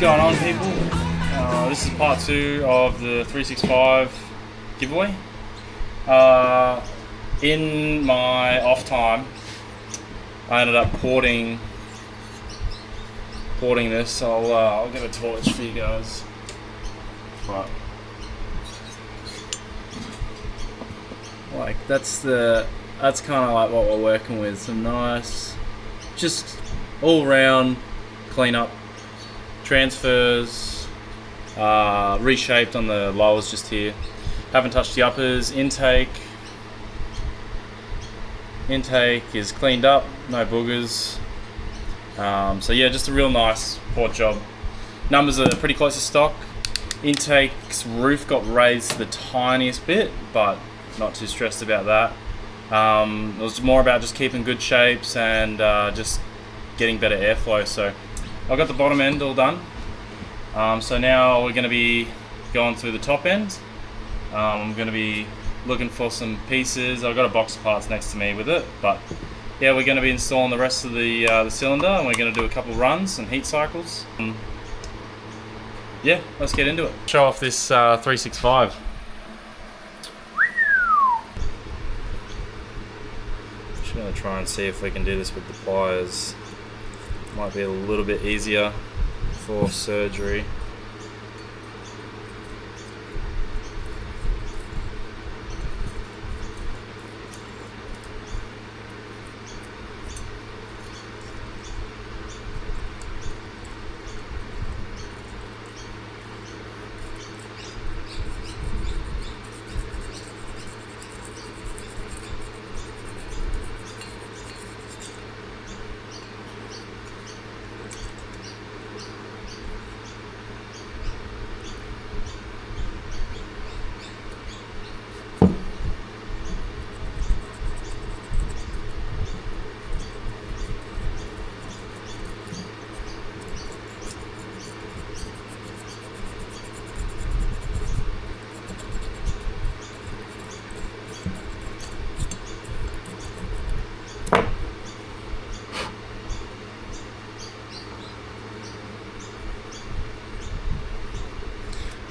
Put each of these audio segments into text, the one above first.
going on, people? This is part 2 of the 365 giveaway. In my off time, I ended up porting this. I'll get a torch for you guys. But like that's kind of like what we're working with. Some nice, just all round cleanup, transfers, reshaped on the lowers just here. Haven't touched the uppers. Intake is cleaned up, no boogers. So yeah, just a real nice port job. Numbers are pretty close to stock. Intake's roof got raised the tiniest bit, but not too stressed about that. It was more about just keeping good shapes and just getting better airflow. So I've got the bottom end all done. So now we're going to be going through the top end. I'm going to be looking for some pieces. I've got a box of parts next to me with it, but yeah, we're going to be installing the rest of the cylinder, and we're going to do a couple runs and heat cycles. Yeah, let's get into it. Show off this 365. Just going to try and see if we can do this with the pliers. Might be a little bit easier for surgery.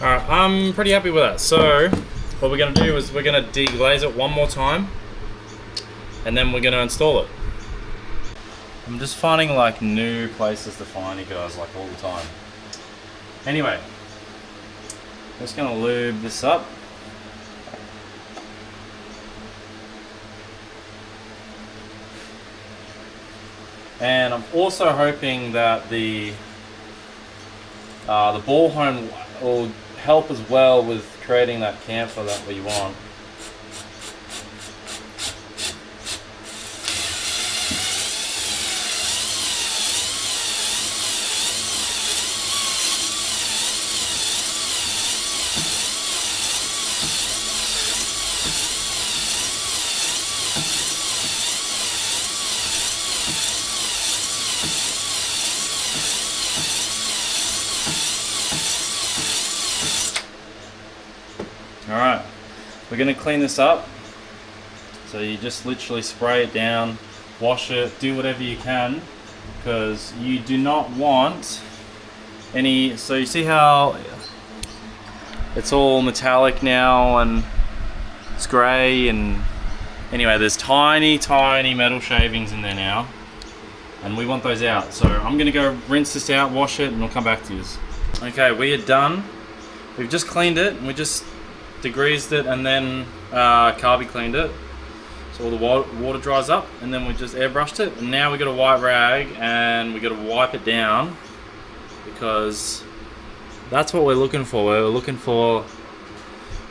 Alright, I'm pretty happy with that. So what we're going to do is we're going to deglaze it one more time, and then we're going to install it. I'm just finding like new places to find you guys like all the time. Anyway, I'm just going to lube this up. And I'm also hoping that the ball hone will help as well with creating that camphor that we want. Alright, we're going to clean this up. So you just literally spray it down, wash it, do whatever you can, because you do not want any. So you see how it's all metallic now and it's grey, and anyway, there's tiny metal shavings in there now, and we want those out. So I'm going to go rinse this out, wash it, and we'll come back to you. Okay, we are done. We've just cleaned it, and we just degreased it, and then Carby cleaned it, so all the water dries up, and then we just airbrushed it, and now we got a white rag and we got to wipe it down, because that's what we're looking for. We're looking for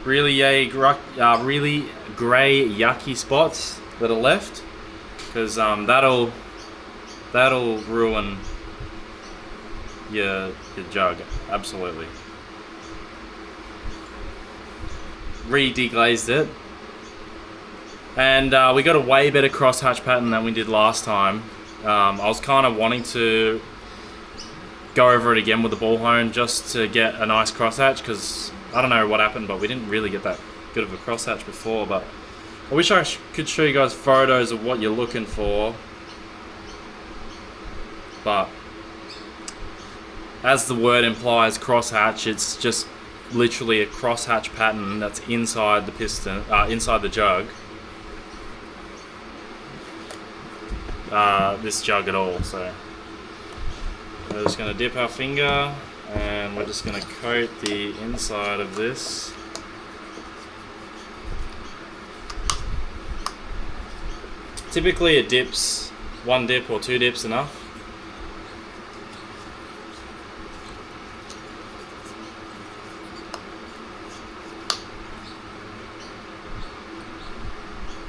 really really grey yucky spots that are left, because that'll ruin your jug absolutely. Re-deglazed it, and we got a way better crosshatch pattern than we did last time. I was kind of wanting to go over it again with the ball hone just to get a nice crosshatch, because I don't know what happened, but we didn't really get that good of a crosshatch before. But I wish I could show you guys photos of what you're looking for, but as the word implies, crosshatch, it's just literally a crosshatch pattern that's inside the piston, inside the jug. This jug at all. So we're just going to dip our finger and we're just going to coat the inside of this. Typically it dips, 1 dip or 2 dips enough.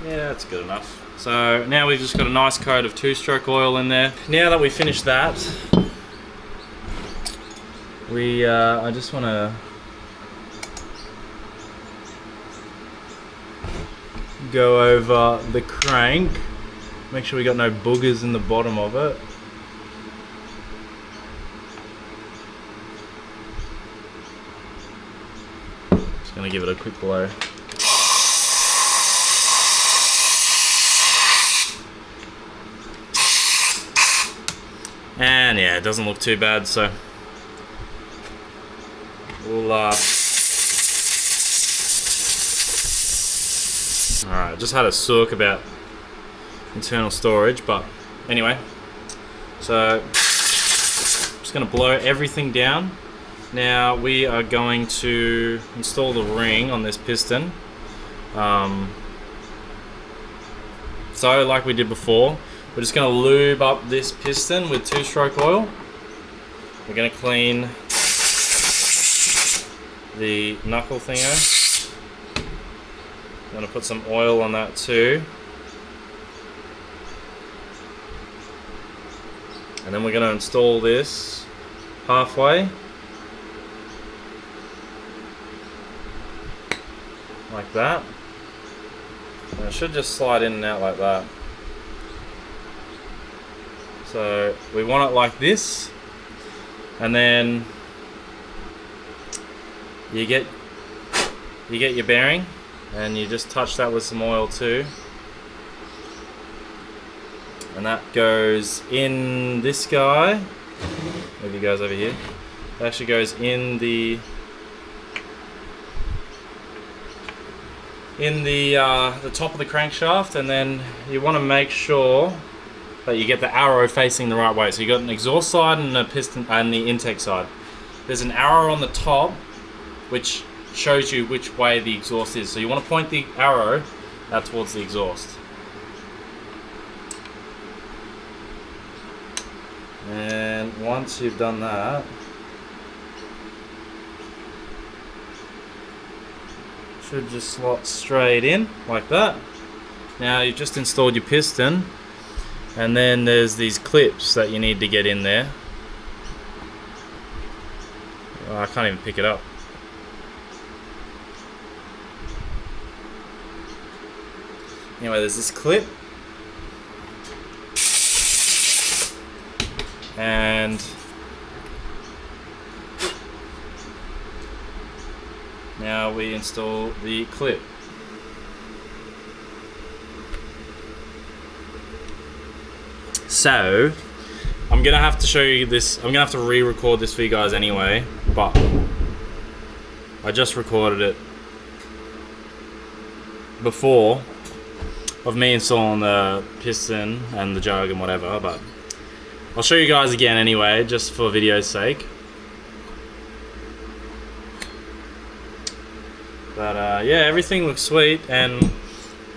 Yeah, that's good enough. So now we've just got a nice coat of 2-stroke oil in there. Now that we've finished that, I just want to go over the crank, make sure we got no boogers in the bottom of it. Just gonna give it a quick blow. And yeah, it doesn't look too bad, so we'll alright, just had a sook about internal storage, but anyway, so just going to blow everything down. Now we are going to install the ring on this piston. So like we did before, we're just going to lube up this piston with 2-stroke oil. We're going to clean the knuckle thingo. I'm going to put some oil on that too. And then we're going to install this halfway. Like that. And it should just slide in and out like that. So we want it like this. And then you get your bearing and you just touch that with some oil too. And that goes in this guy. Maybe it goes over here. It actually goes in the top of the crankshaft, and then you want to make sure that you get the arrow facing the right way. So you got an exhaust side and a piston and the intake side. There's an arrow on the top which shows you which way the exhaust is. So you want to point the arrow out towards the exhaust. And once you've done that, should just slot straight in like that. Now you've just installed your piston, and then there's these clips that you need to get in there. Oh, I can't even pick it up. Anyway, there's this clip, and now we install the clip. So I'm gonna have to show you this. I'm gonna have to re-record this for you guys anyway, but I just recorded it before of me installing the piston and the jug and whatever, but I'll show you guys again anyway, just for video's sake. But yeah, everything looks sweet and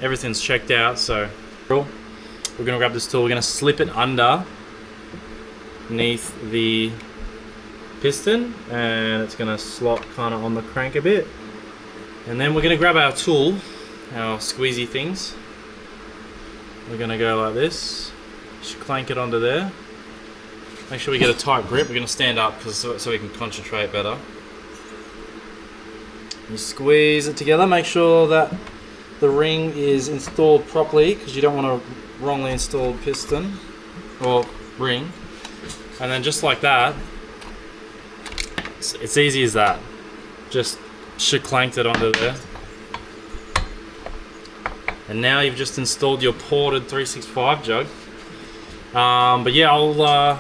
everything's checked out, so we're gonna grab this tool, we're gonna slip it underneath the piston, and it's gonna slot kind of on the crank a bit. And then we're gonna grab our tool, our squeezy things. We're gonna go like this, just clank it onto there. Make sure we get a tight grip. We're gonna stand up so we can concentrate better. You squeeze it together, make sure that the ring is installed properly, because you don't want a wrongly installed piston or ring. And then just like that, it's easy as that. Just clanked it onto there. And now you've just installed your ported 365 jug. But yeah, I'll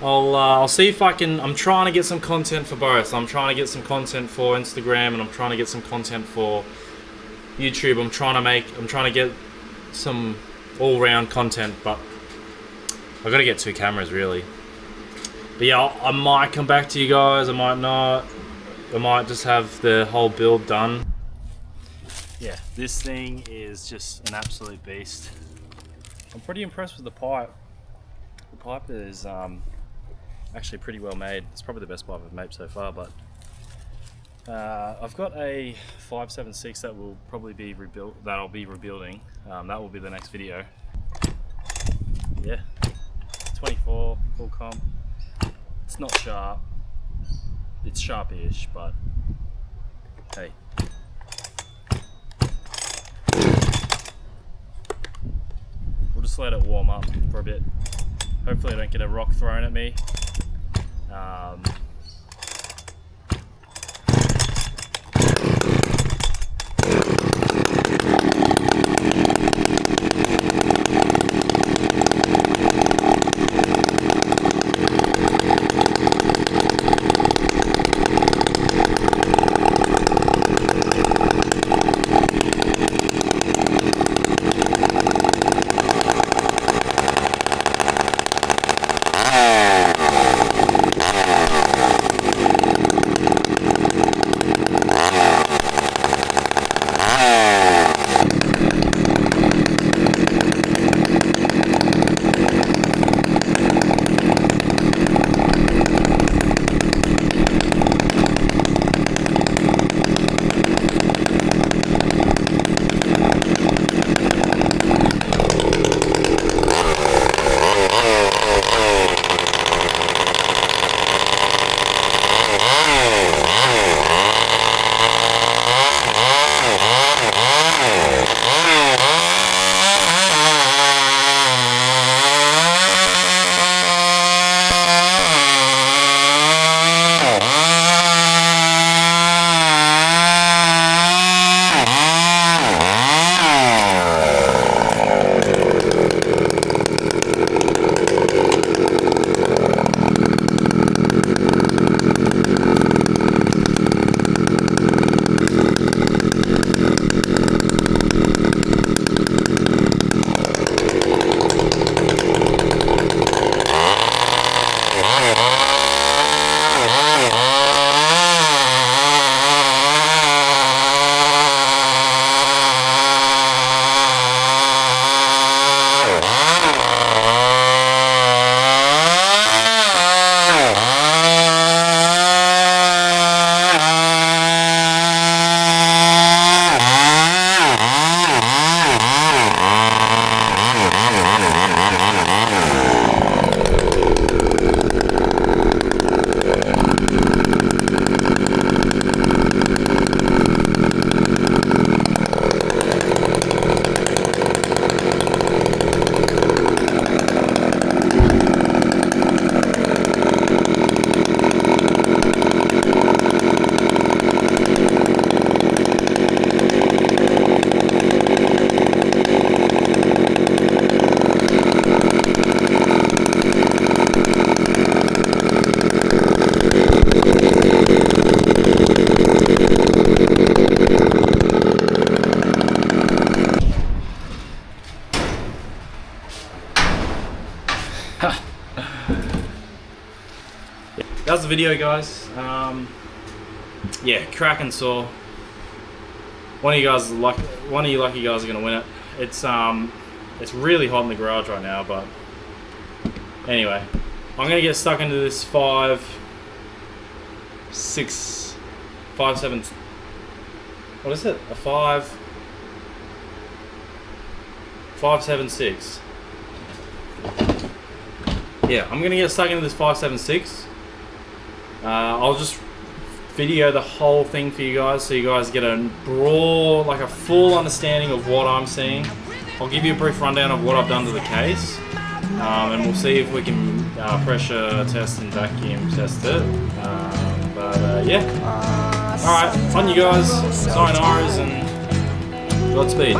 I'll see if I can. I'm trying to get some content for both. I'm trying to get some content for Instagram, and I'm trying to get some content for YouTube. I'm trying to get some all-round content, but I've got to get 2 cameras really. But yeah, I might come back to you guys. I might not. I might just have the whole build done. Yeah, this thing is just an absolute beast. I'm pretty impressed with the pipe. The pipe is actually pretty well made. It's probably the best pipe I've made so far, but I've got a 576 that will probably be rebuilt, that I'll be rebuilding. That will be the next video. Yeah, 24 full comp. It's not sharp. It's sharp-ish, but hey. We'll just let it warm up for a bit. Hopefully I don't get a rock thrown at me. That's the video, guys. Yeah, cracking saw. One of you lucky guys are gonna win it. It's really hot in the garage right now, but anyway, I'm gonna get stuck into this 5, 7. What is it? A 5.76. Yeah, I'm gonna get stuck into this 5.76. I'll just video the whole thing for you guys, so you guys get a full understanding of what I'm seeing. I'll give you a brief rundown of what I've done to the case, and we'll see if we can pressure test and vacuum test it. Yeah. All right, on you guys. Sayonara's and Godspeed.